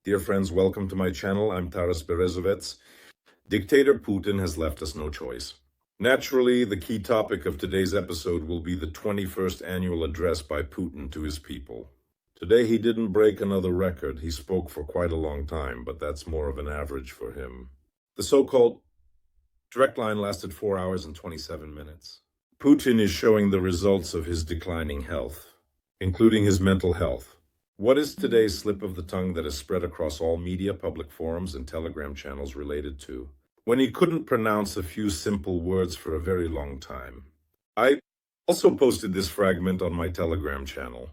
Dear friends, welcome to my channel. I'm Taras Berezovets. Dictator Putin has left us no choice. Naturally, the key topic of today's episode will be the 21st annual address by Putin to his people. Today he didn't break another record. He spoke for quite a long time, but that's more of an average for him. The so-called direct line lasted 4 hours and 27 minutes. Putin is showing the results of his declining health, including his mental health. What is today's slip of the tongue that is spread across all media, public forums, and Telegram channels related to? When he couldn't pronounce a few simple words for a very long time. I also posted this fragment on my Telegram channel.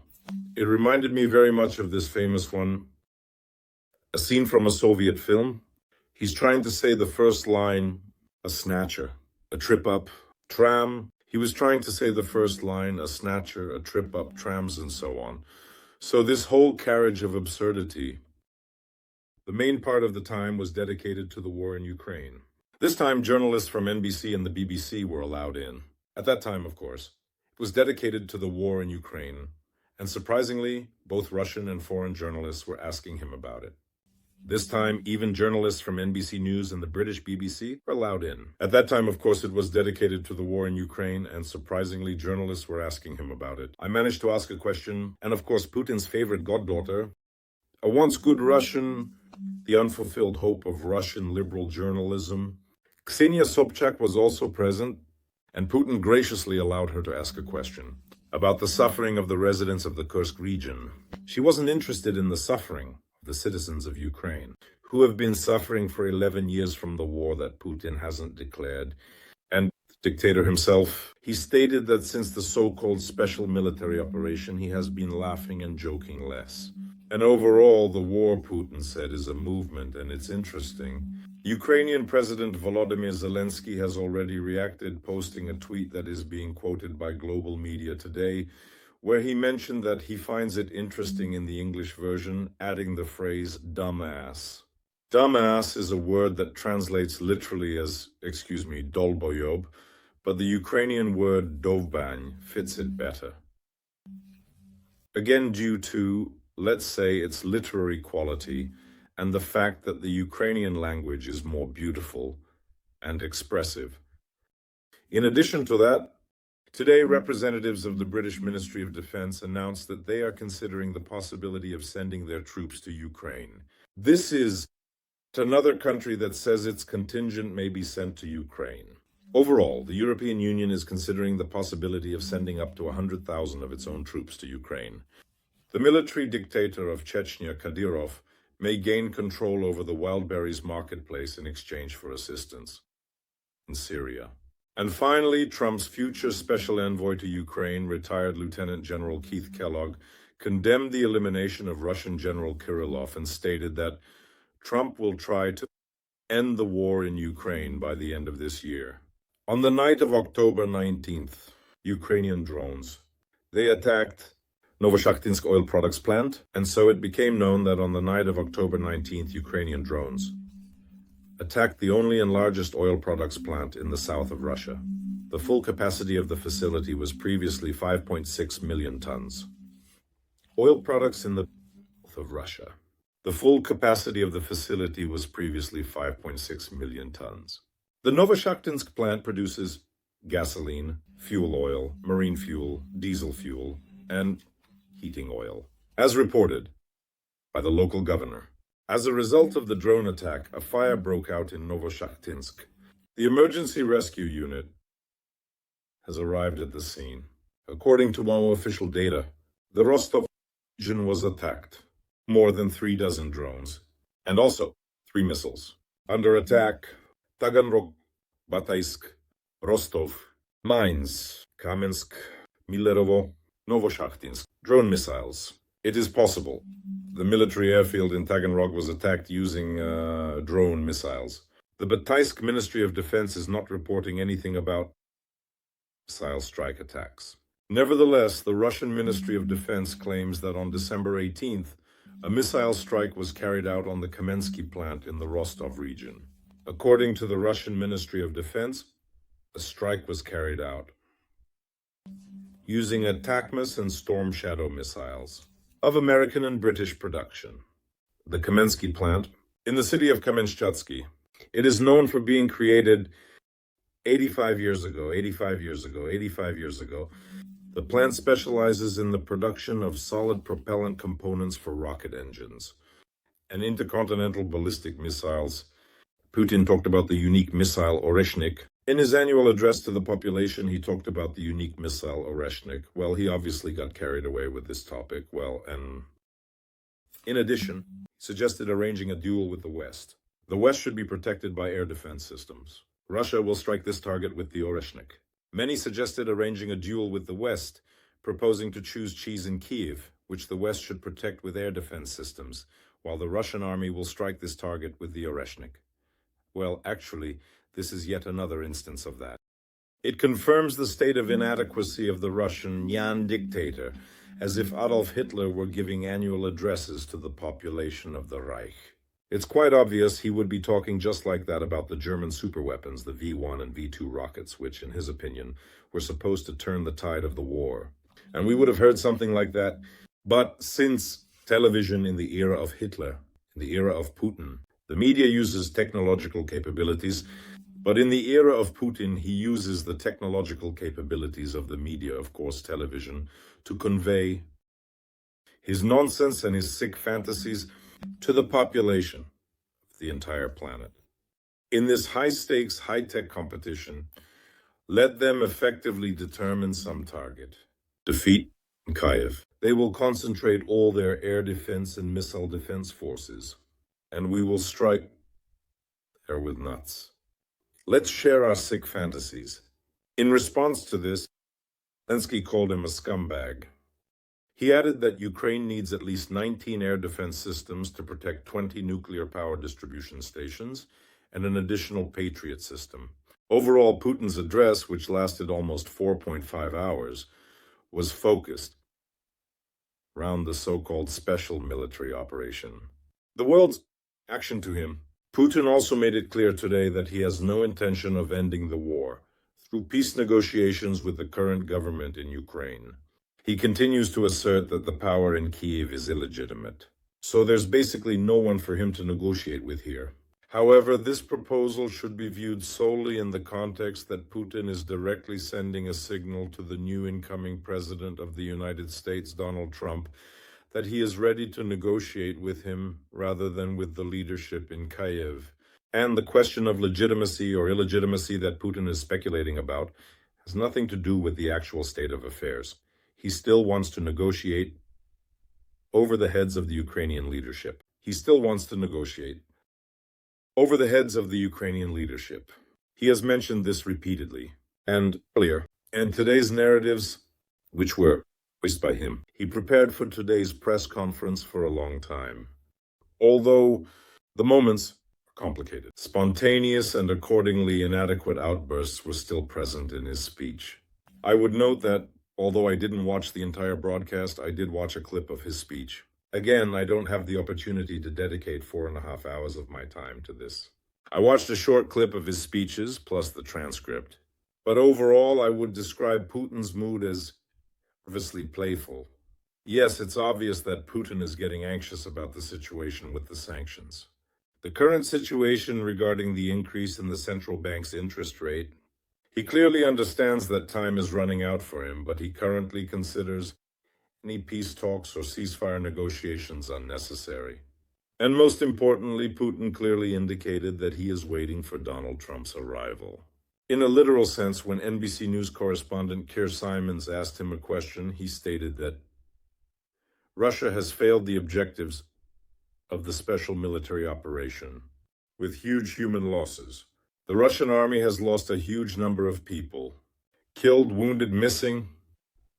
It reminded me very much of this famous one, a scene from a Soviet film. He's trying to say the first line, a snatcher, a trip up, tram. He was trying to say the first line, a snatcher, a trip up, trams, and so on. So this whole carriage of absurdity, the main part of the time was dedicated to the war in Ukraine. This time, journalists from NBC and the BBC were allowed in. At that time, of course, it was dedicated to the war in Ukraine. And surprisingly, both Russian and foreign journalists were asking him about it. This time, even journalists from NBC News and the British BBC were allowed in. At that time, of course, it was dedicated to the war in Ukraine, and surprisingly, journalists were asking him about it. I managed to ask a question, and of course, Putin's favorite goddaughter, a once good Russian, the unfulfilled hope of Russian liberal journalism, Ksenia Sobchak was also present, and Putin graciously allowed her to ask a question about the suffering of the residents of the Kursk region. She wasn't interested in the suffering the citizens of Ukraine, who have been suffering for 11 years from the war that Putin hasn't declared. And the dictator himself, he stated that since the so-called special military operation, he has been laughing and joking less. And overall, the war, Putin said, is a movement, and it's interesting. Ukrainian President Volodymyr Zelensky has already reacted, posting a tweet that is being quoted by global media today, where he mentioned that he finds it interesting in the English version, adding the phrase dumbass. Dumbass is a word that translates literally as, dolboyob, but the Ukrainian word dovbany fits it better. Again, due to, let's say, its literary quality and the fact that the Ukrainian language is more beautiful and expressive. In addition to that, today, representatives of the British Ministry of Defense announced that they are considering the possibility of sending their troops to Ukraine. This is another country that says its contingent may be sent to Ukraine. Overall, the European Union is considering the possibility of sending up to 100,000 of its own troops to Ukraine. The military dictator of Chechnya, Kadyrov, may gain control over the wild berries marketplace in exchange for assistance in Syria. And finally, Trump's future special envoy to Ukraine, retired Lieutenant General Keith Kellogg, condemned the elimination of Russian General Kirillov and stated that Trump will try to end the war in Ukraine by the end of this year. On the night of October 19th, Ukrainian drones, they attacked Novoshakhtinsk oil products plant, and so it became known that on the night of October 19th, Ukrainian drones attacked the only and largest oil products plant in the south of Russia. The full capacity of the facility was previously 5.6 million tons. Oil products in the south of Russia. The full capacity of the facility was previously 5.6 million tons. The Novoshakhtinsk plant produces gasoline, fuel oil, marine fuel, diesel fuel, and heating oil, as reported by the local governor. As a result of the drone attack, a fire broke out in Novoshakhtinsk. The emergency rescue unit has arrived at the scene. According to more official data, the Rostov region was attacked. More than 36 drones, and also 3 missiles. Under attack, Taganrog, Bataisk, Rostov, Mines, Kamensk, Milerovo, Novoshakhtinsk. Drone missiles. It is possible. The military airfield in Taganrog was attacked using drone missiles. The Bataisk Ministry of Defense is not reporting anything about missile strike attacks. Nevertheless, the Russian Ministry of Defense claims that on December 18th, a missile strike was carried out on the Kamensky plant in the Rostov region. According to the Russian Ministry of Defense, a strike was carried out using ATACMS and Storm Shadow missiles of American and British production. the Kamensky plant, in the city of Kamenshchatsky. It is known for being created 85 years ago. The plant specializes in the production of solid propellant components for rocket engines and intercontinental ballistic missiles. Putin talked about the unique missile Oreshnik. In his annual address to the population, he talked about the unique missile Oreshnik. Well, he obviously got carried away with this topic. And in addition, he suggested arranging a duel with the West. The West should be protected by air defense systems. Russia will strike this target with the Oreshnik. Many suggested arranging a duel with the West, proposing to choose cheese in Kiev, which the West should protect with air defense systems, while the Russian army will strike this target with the Oreshnik. Well, actually, this is yet another instance of that. It confirms the state of inadequacy of the Russian Yan dictator, as if Adolf Hitler were giving annual addresses to the population of the Reich. It's quite obvious he would be talking just like that about the German superweapons, the V-1 and V-2 rockets, which, in his opinion, were supposed to turn the tide of the war. And we would have heard something like that. But since television in the era of Hitler, in the era of Putin, the media uses technological capabilities, but in the era of Putin, he uses the technological capabilities of the media, of course, television, to convey his nonsense and his sick fantasies to the population of the entire planet. In this high-stakes, high-tech competition, let them effectively determine some target. Defeat Kyiv. They will concentrate all their air defense and missile defense forces, and we will strike there with nuts. Let's share our sick fantasies. In response to this, Zelensky called him a scumbag. He added that Ukraine needs at least 19 air defense systems to protect 20 nuclear power distribution stations and an additional Patriot system. Overall, Putin's address, which lasted almost 4.5 hours, was focused around the so-called special military operation. The world's reaction to him. Putin also made it clear today that he has no intention of ending the war through peace negotiations with the current government in Ukraine. He continues to assert that the power in Kyiv is illegitimate. So there's basically no one for him to negotiate with here. However, this proposal should be viewed solely in the context that Putin is directly sending a signal to the new incoming president of the United States, Donald Trump, that he is ready to negotiate with him rather than with the leadership in Kyiv. And the question of legitimacy or illegitimacy that Putin is speculating about has nothing to do with the actual state of affairs. He still wants to negotiate over the heads of the Ukrainian leadership. He still wants to negotiate over the heads of the Ukrainian leadership. He has mentioned this repeatedly and earlier. And today's narratives, which were voiced by him, he prepared for today's press conference for a long time. Although the moments are complicated, spontaneous and accordingly inadequate outbursts were still present in his speech. I would note that although I didn't watch the entire broadcast, I did watch a clip of his speech. Again, I don't have the opportunity to dedicate 4.5 hours of my time to this. I watched a short clip of his speeches, plus the transcript. But overall, I would describe Putin's mood as nervously playful. Yes, it's obvious that Putin is getting anxious about the situation with the sanctions. The current situation regarding the increase in the central bank's interest rate. He clearly understands that time is running out for him, but he currently considers any peace talks or ceasefire negotiations unnecessary. And most importantly, Putin clearly indicated that he is waiting for Donald Trump's arrival. In a literal sense, when NBC News correspondent Keir Simons asked him a question, he stated that Russia has failed the objectives of the special military operation, with huge human losses. The Russian army has lost a huge number of people, killed, wounded, missing.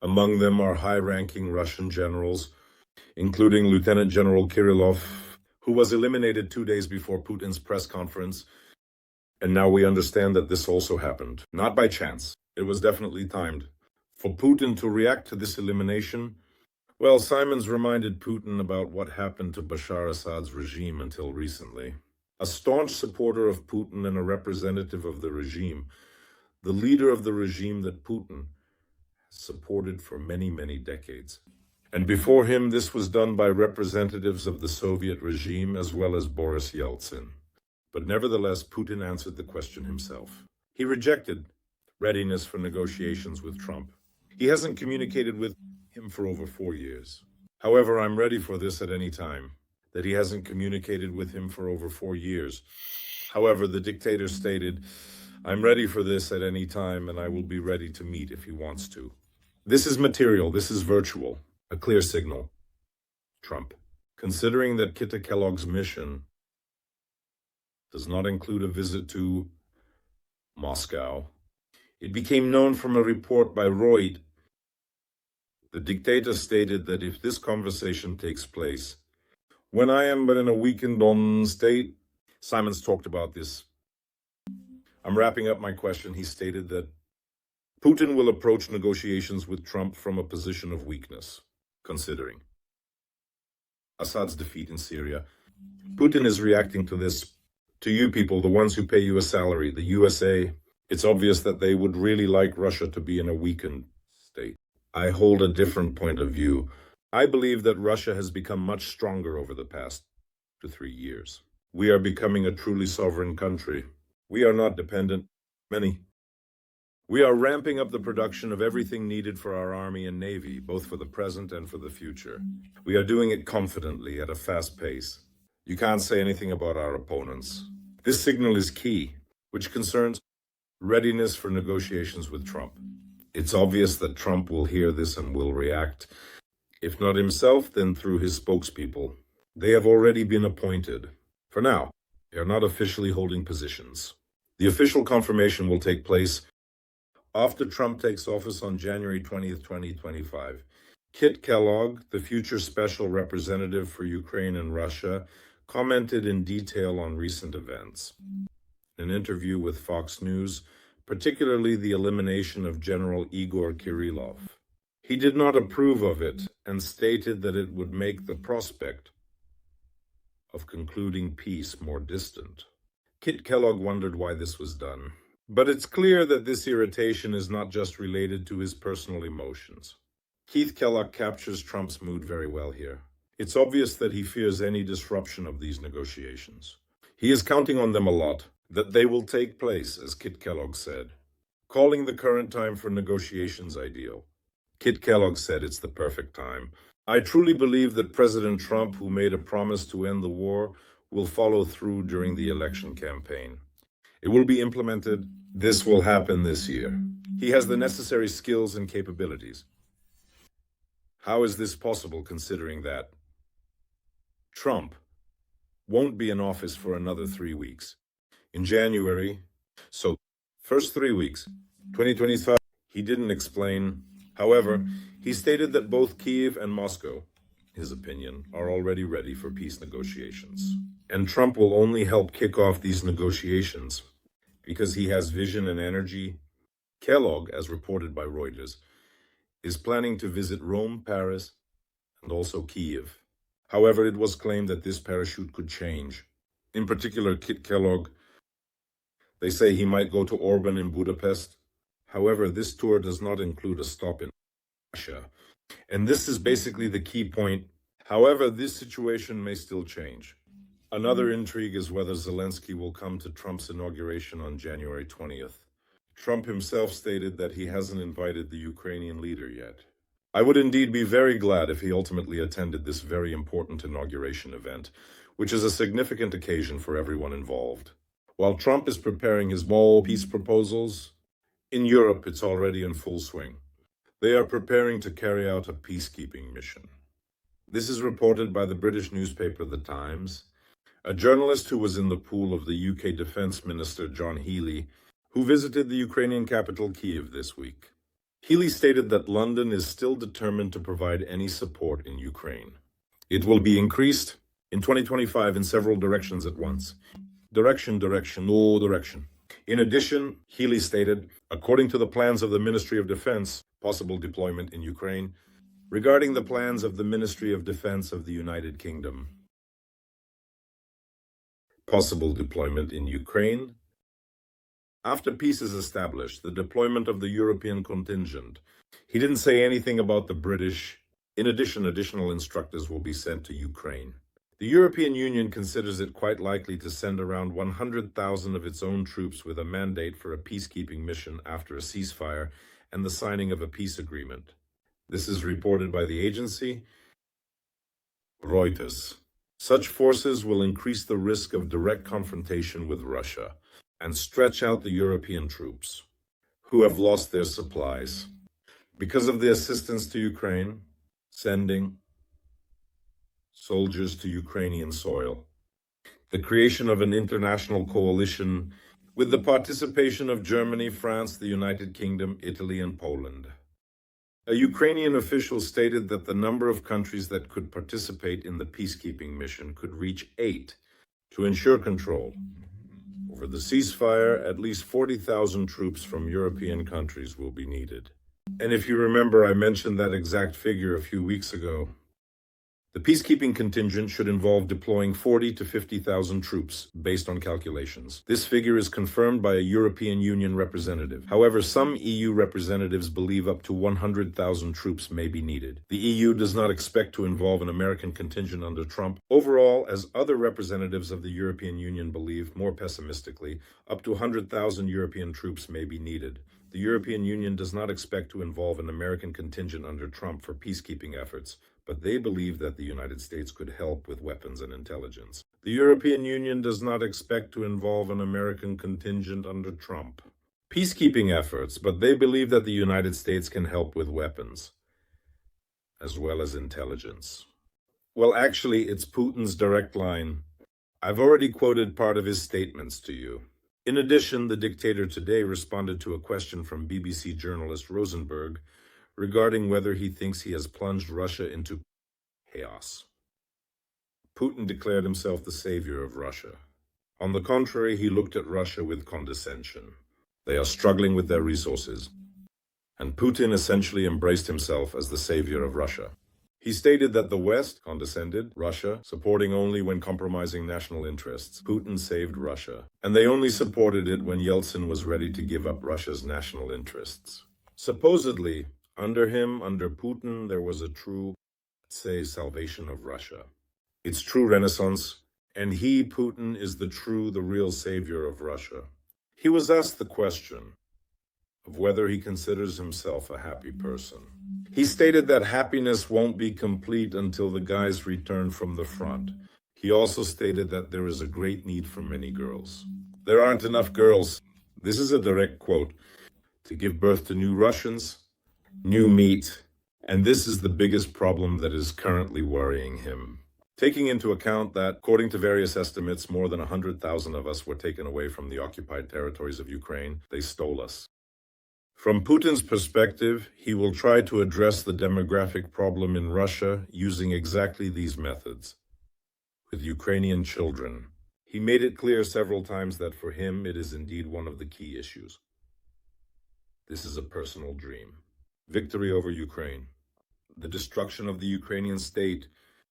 Among them are high-ranking Russian generals, including Lieutenant General Kirillov, who was eliminated 2 days before Putin's press conference. And now we understand that this also happened, not by chance. It was definitely timed. For Putin to react to this elimination, well, Simons reminded Putin about what happened to Bashar Assad's regime until recently. A staunch supporter of Putin and a representative of the regime, the leader of the regime that Putin has supported for many, many decades. And before him, this was done by representatives of the Soviet regime as well as Boris Yeltsin. But nevertheless, Putin answered the question himself. He rejected readiness for negotiations with Trump. He hasn't communicated with him for over 4 years. However, I'm ready for this at any time. That he hasn't communicated with him for over 4 years. However, the dictator stated, I'm ready for this at any time and I will be ready to meet if he wants to. This is material, this is virtual, a clear signal. Trump. Considering that Kellogg's mission does not include a visit to Moscow, it became known from a report by Reuters. The dictator stated that if this conversation takes place, when I am but in a weakened on state, Simons talked about this. I'm wrapping up my question. He stated that Putin will approach negotiations with Trump from a position of weakness, considering Assad's defeat in Syria. Putin is reacting to this. To you people, the ones who pay you a salary, the USA, it's obvious that they would really like Russia to be in a weakened state. I hold a different point of view. I believe that Russia has become much stronger over the past 2 to 3 years. We are becoming a truly sovereign country. We are not dependent. We are ramping up the production of everything needed for our army and navy, both for the present and for the future. We are doing it confidently at a fast pace. You can't say anything about our opponents. This signal is key, which concerns readiness for negotiations with Trump. It's obvious that Trump will hear this and will react. If not himself, then through his spokespeople. They have already been appointed. For now, they are not officially holding positions. The official confirmation will take place after Trump takes office on January 20th, 2025. Kit Kellogg, the future special representative for Ukraine and Russia, commented in detail on recent events. In an interview with Fox News, particularly the elimination of General Igor Kirillov. He did not approve of it and stated that it would make the prospect of concluding peace more distant. Kit Kellogg wondered why this was done. But it's clear that this irritation is not just related to his personal emotions. Keith Kellogg captures Trump's mood very well here. It's obvious that he fears any disruption of these negotiations. He is counting on them a lot, that they will take place, as Kit Kellogg said, calling the current time for negotiations ideal. Kit Kellogg said it's the perfect time. I truly believe that President Trump, who made a promise to end the war, will follow through during the election campaign. It will be implemented. This will happen this year. He has the necessary skills and capabilities. How is this possible considering that Trump won't be in office for another 3 weeks? In January, so first 3 weeks, 2025, he didn't explain. However, he stated that both Kyiv and Moscow, his opinion, are already ready for peace negotiations. And Trump will only help kick off these negotiations because he has vision and energy. Kellogg, as reported by Reuters, is planning to visit Rome, Paris, and also Kyiv. However, it was claimed that this parachute could change. In particular, Kit Kellogg, they say he might go to Orban in Budapest. However, this tour does not include a stop in Russia. And this is basically the key point. However, this situation may still change. Another intrigue is whether Zelensky will come to Trump's inauguration on January 20th. Trump himself stated that he hasn't invited the Ukrainian leader yet. I would indeed be very glad if he ultimately attended this very important inauguration event, which is a significant occasion for everyone involved. While Trump is preparing his small peace proposals, in Europe it's already in full swing. They are preparing to carry out a peacekeeping mission. This is reported by the British newspaper The Times. A journalist who was in the pool of the UK Defence Minister John Healey, who visited the Ukrainian capital Kyiv this week. Healey stated that London is still determined to provide any support in Ukraine. It will be increased in 2025 in several directions at once. Direction. In addition, Healey stated, according to the plans of the Ministry of Defense, possible deployment in Ukraine, regarding the plans of the Ministry of Defense of the United Kingdom. Possible deployment in Ukraine. After peace is established, the deployment of the European contingent. He didn't say anything about the British In addition, additional instructors will be sent to Ukraine. The European Union considers it quite likely to send around 100,000 of its own troops with a mandate for a peacekeeping mission after a ceasefire and the signing of a peace agreement. This is reported by the agency Reuters. Such forces will increase the risk of direct confrontation with Russia and stretch out the European troops, who have lost their supplies. Because of the assistance to Ukraine, sending soldiers to Ukrainian soil, the creation of an international coalition with the participation of Germany, France, the United Kingdom, Italy, and Poland. A Ukrainian official stated that the number of countries that could participate in the peacekeeping mission could reach 8 to ensure control. Over the ceasefire, at least 40,000 troops from European countries will be needed. And if you remember, I mentioned that exact figure a few weeks ago. The peacekeeping contingent should involve deploying 40 to 50,000 troops, based on calculations. This figure is confirmed by a European Union representative. However, some EU representatives believe up to 100,000 troops may be needed. The EU does not expect to involve an American contingent under Trump. Overall, as other representatives of the European Union believe, more pessimistically, up to 100,000 European troops may be needed. The European Union does not expect to involve an American contingent under Trump for peacekeeping efforts, but they believe that the United States could help with weapons and intelligence. The European Union does not expect to involve an American contingent under Trump. Peacekeeping efforts, but they believe that the United States can help with weapons, as well as intelligence. Well, actually, it's Putin's direct line. I've already quoted part of his statements to you. In addition, the dictator today responded to a question from BBC journalist Rosenberg regarding whether he thinks he has plunged Russia into chaos. Putin declared himself the savior of Russia. On the contrary, he looked at Russia with condescension. They are struggling with their resources. And Putin essentially embraced himself as the savior of Russia. He stated that the West condescended Russia, supporting only when compromising national interests. Putin saved Russia, and they only supported it when Yeltsin was ready to give up Russia's national interests. Supposedly, under him, under Putin, there was a true, salvation of Russia. Its true renaissance, and he, Putin, is the real savior of Russia. He was asked the question of whether he considers himself a happy person. He stated that happiness won't be complete until the guys return from the front. He also stated that there is a great need for many girls. There aren't enough girls. This is a direct quote. To give birth to new Russians, new meat, and this is the biggest problem that is currently worrying him. Taking into account that, according to various estimates, more than 100,000 of us were taken away from the occupied territories of Ukraine, they stole us. From Putin's perspective, he will try to address the demographic problem in Russia using exactly these methods. With Ukrainian children, he made it clear several times that for him it is indeed one of the key issues. This is a personal dream. Victory over Ukraine. The destruction of the Ukrainian state.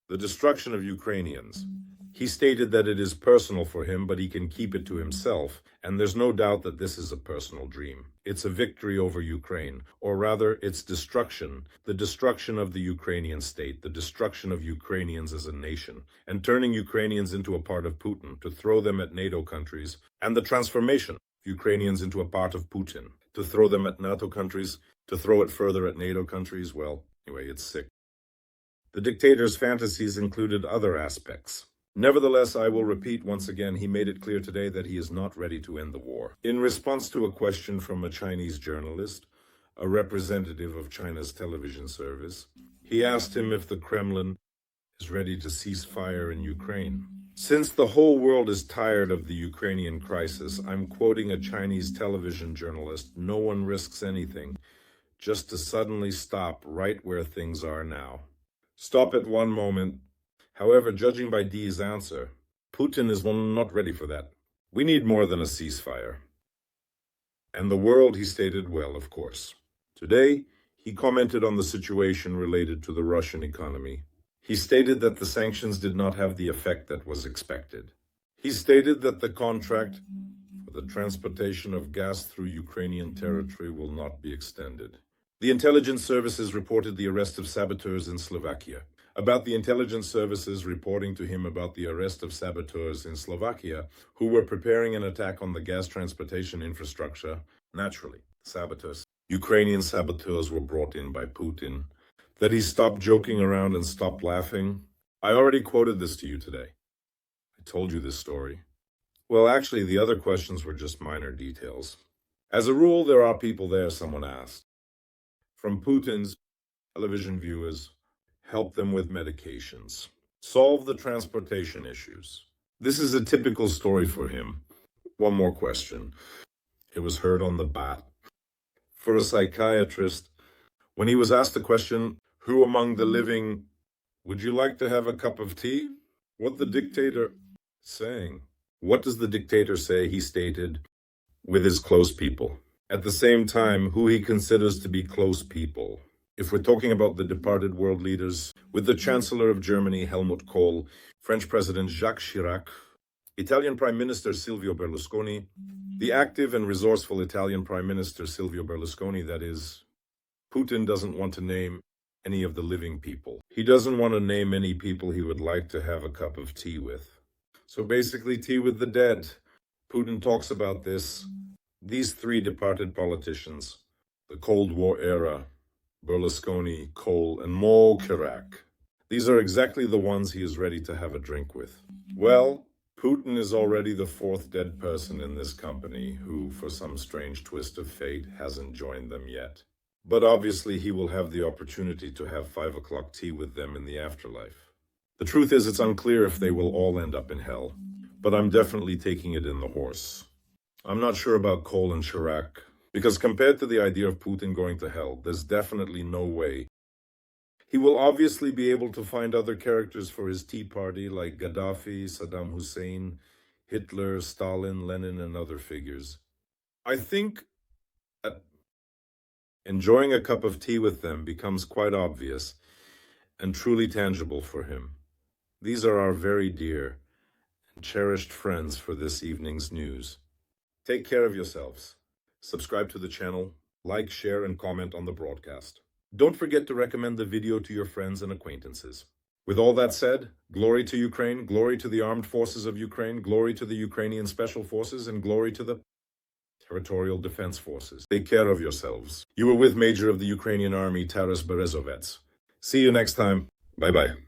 The destruction of Ukrainians. He stated that it is personal for him, but he can keep it to himself, and there's no doubt that this is a personal dream. It's a victory over Ukraine, or rather, its destruction, the destruction of the Ukrainian state, the destruction of Ukrainians as a nation, and turning Ukrainians into a part of Putin, to throw them at NATO countries, and the transformation of Ukrainians into a part of Putin, to throw them at NATO countries, to throw it further at NATO countries. Well, anyway, it's sick. The dictator's fantasies included other aspects. Nevertheless, I will repeat once again, he made it clear today that he is not ready to end the war. In response to a question from a Chinese journalist, a representative of China's television service, he asked him if the Kremlin is ready to cease fire in Ukraine. Since the whole world is tired of the Ukrainian crisis, I'm quoting a Chinese television journalist, no one risks anything, just to suddenly stop right where things are now. Stop at one moment. However, judging by D's answer, Putin is not ready for that. We need more than a ceasefire. And the world, he stated, well, of course. Today, he commented on the situation related to the Russian economy. He stated that the sanctions did not have the effect that was expected. He stated that the contract for the transportation of gas through Ukrainian territory will not be extended. The intelligence services reported the arrest of saboteurs in Slovakia. About the intelligence services reporting to him about the arrest of saboteurs in Slovakia who were preparing an attack on the gas transportation infrastructure. Naturally, saboteurs. Ukrainian saboteurs were brought in by Putin. That he stopped joking around and stopped laughing. I already quoted this to you today. I told you this story. Well, actually, the other questions were just minor details. As a rule, there are people there, someone asked. From Putin's television viewers, help them with medications, solve the transportation issues. This is a typical story for him. One more question. It was heard on the bat. For a psychiatrist, when he was asked the question, who among the living would you like to have a cup of tea? What the dictator saying? What does the dictator say? He stated, with his close people. At the same time, who he considers to be close people. If we're talking about the departed world leaders, with the Chancellor of Germany, Helmut Kohl, French President Jacques Chirac, Italian Prime Minister Silvio Berlusconi, the active and resourceful Italian Prime Minister Silvio Berlusconi, that is, Putin doesn't want to name any of the living people. He doesn't want to name any people he would like to have a cup of tea with. So basically, tea with the dead. Putin talks about this. These three departed politicians, the Cold War era, Berlusconi, Kohl, and Mo Chirac. These are exactly the ones he is ready to have a drink with. Well, Putin is already the fourth dead person in this company who, for some strange twist of fate, hasn't joined them yet. But obviously he will have the opportunity to have 5 o'clock tea with them in the afterlife. The truth is it's unclear if they will all end up in hell, but I'm definitely taking it in the horse. I'm not sure about Kohl and Chirac, because compared to the idea of Putin going to hell, there's definitely no way. He will obviously be able to find other characters for his tea party like Gaddafi, Saddam Hussein, Hitler, Stalin, Lenin, and other figures. I think that enjoying a cup of tea with them becomes quite obvious and truly tangible for him. These are our very dear and cherished friends for this evening's news. Take care of yourselves. Subscribe to the channel, like, share, and comment on the broadcast. Don't forget to recommend the video to your friends and acquaintances. With all that said, glory to Ukraine, glory to the armed forces of Ukraine, glory to the Ukrainian Special Forces, and glory to the Territorial Defense Forces. Take care of yourselves. You were with Major of the Ukrainian Army, Taras Berezovets. See you next time. Bye-bye.